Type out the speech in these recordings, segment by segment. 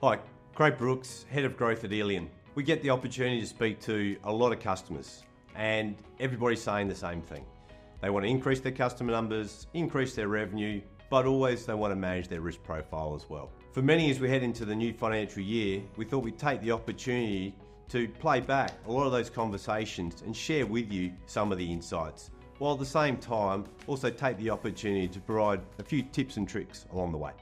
Hi, Craig Brooks, Head of Growth at Illion. We get the opportunity to speak to a lot of customers and everybody's saying the same thing. They want to increase their customer numbers, increase their revenue, but always they want to manage their risk profile as well. For many, as we head into the new financial year, we thought we'd take the opportunity to play back a lot of those conversations and share with you some of the insights, while at the same time also take the opportunity to provide a few tips and tricks along the way.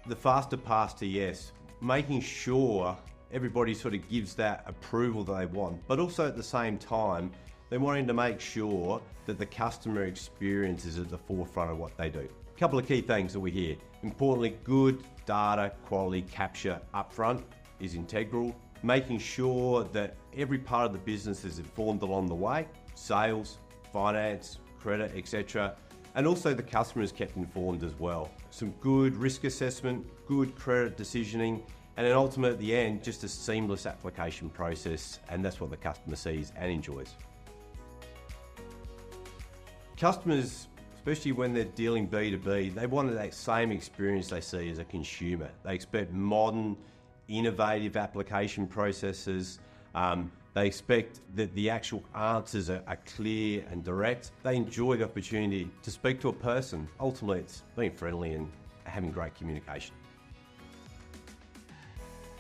The faster path to yes, making sure everybody sort of gives that approval that they want, but also at the same time, they're wanting to make sure that the customer experience is at the forefront of what they do. A couple of key things that we hear. Importantly, good data quality capture upfront is integral. Making sure that every part of the business is informed along the way, sales, finance, credit, etc. And also the customer is kept informed as well. Some good risk assessment, good credit decisioning, and then ultimately at the end, just a seamless application process, and that's what the customer sees and enjoys. Customers, especially when they're dealing B2B, they want that same experience they see as a consumer. They expect modern, innovative application processes. They expect that the actual answers are clear and direct. They enjoy the opportunity to speak to a person. Ultimately, it's being friendly and having great communication.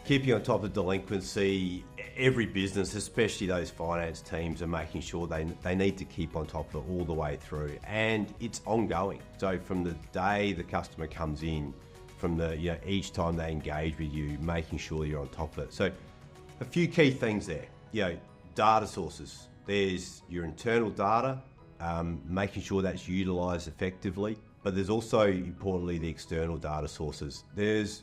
Keeping on top of delinquency, every business, especially those finance teams, are making sure they need to keep on top of it all the way through, and it's ongoing. So from the day the customer comes in, from each time they engage with you, making sure you're on top of it. So a few key things there. Data sources. There's your internal data, making sure that's utilised effectively, but there's also, importantly, the external data sources. There's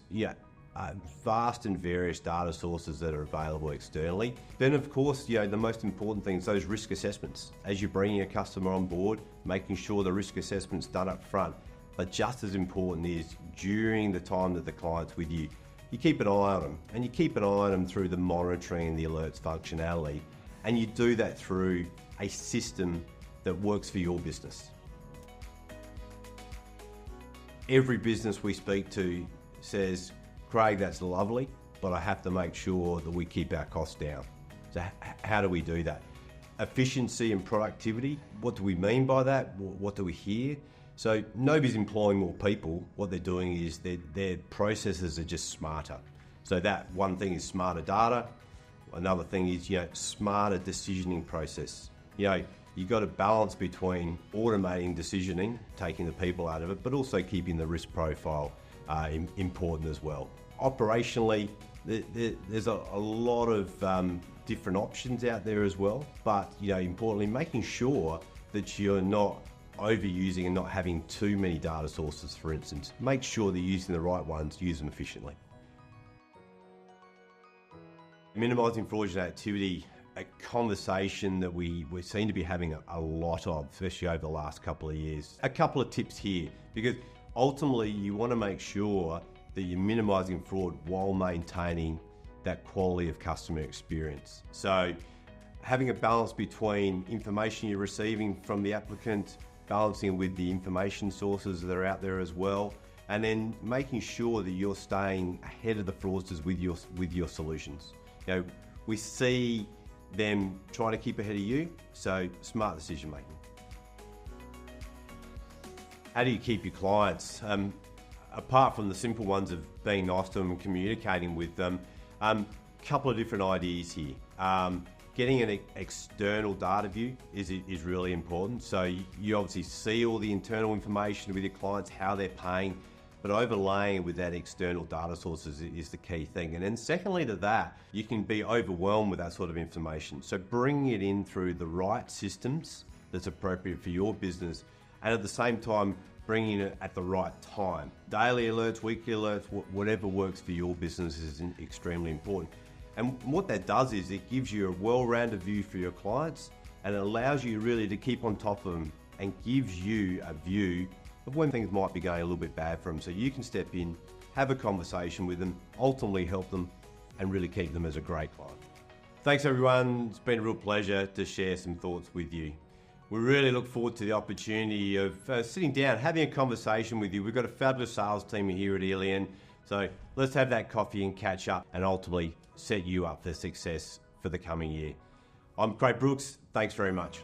vast and various data sources that are available externally. Then, of course, the most important thing is those risk assessments. As you're bringing a customer on board, making sure the risk assessment's done up front. But just as important is during the time that the client's with you, you keep an eye on them, and you keep an eye on them through the monitoring and the alerts functionality, and you do that through a system that works for your business. Every business we speak to says, Craig, that's lovely, but I have to make sure that we keep our costs down. So how do we do that? Efficiency and productivity, what do we mean by that? What do we hear? So nobody's employing more people. What they're doing is their processes are just smarter. So that one thing is smarter data. Another thing is smarter decisioning process. You've got a balance between automating decisioning, taking the people out of it, but also keeping the risk profile important as well. Operationally, there's a lot of different options out there as well, but importantly, making sure that you're not overusing and not having too many data sources, for instance. Make sure they're using the right ones, use them efficiently. Minimising fraudulent activity, a conversation that we seem to be having a lot of, especially over the last couple of years. A couple of tips here, because ultimately you want to make sure that you're minimising fraud while maintaining that quality of customer experience. So having a balance between information you're receiving from the applicant, balancing with the information sources that are out there as well, and then making sure that you're staying ahead of the fraudsters with your solutions. We see them trying to keep ahead of you, so smart decision making. How do you keep your clients? Apart from the simple ones of being nice to them and communicating with them, couple of different ideas here. Getting an external data view is really important. So you obviously see all the internal information with your clients, how they're paying, but overlaying it with that external data sources is the key thing. And then secondly to that, you can be overwhelmed with that sort of information. So bringing it in through the right systems that's appropriate for your business, and at the same time, bringing it at the right time. Daily alerts, weekly alerts, whatever works for your business is extremely important. And what that does is it gives you a well-rounded view for your clients, and it allows you really to keep on top of them and gives you a view of when things might be going a little bit bad for them. So you can step in, have a conversation with them, ultimately help them, and really keep them as a great client. Thanks everyone, it's been a real pleasure to share some thoughts with you. We really look forward to the opportunity of sitting down, having a conversation with you. We've got a fabulous sales team here at Illion, So let's have that coffee and catch up and ultimately set you up for success for the coming year. I'm Craig Brooks. Thanks very much.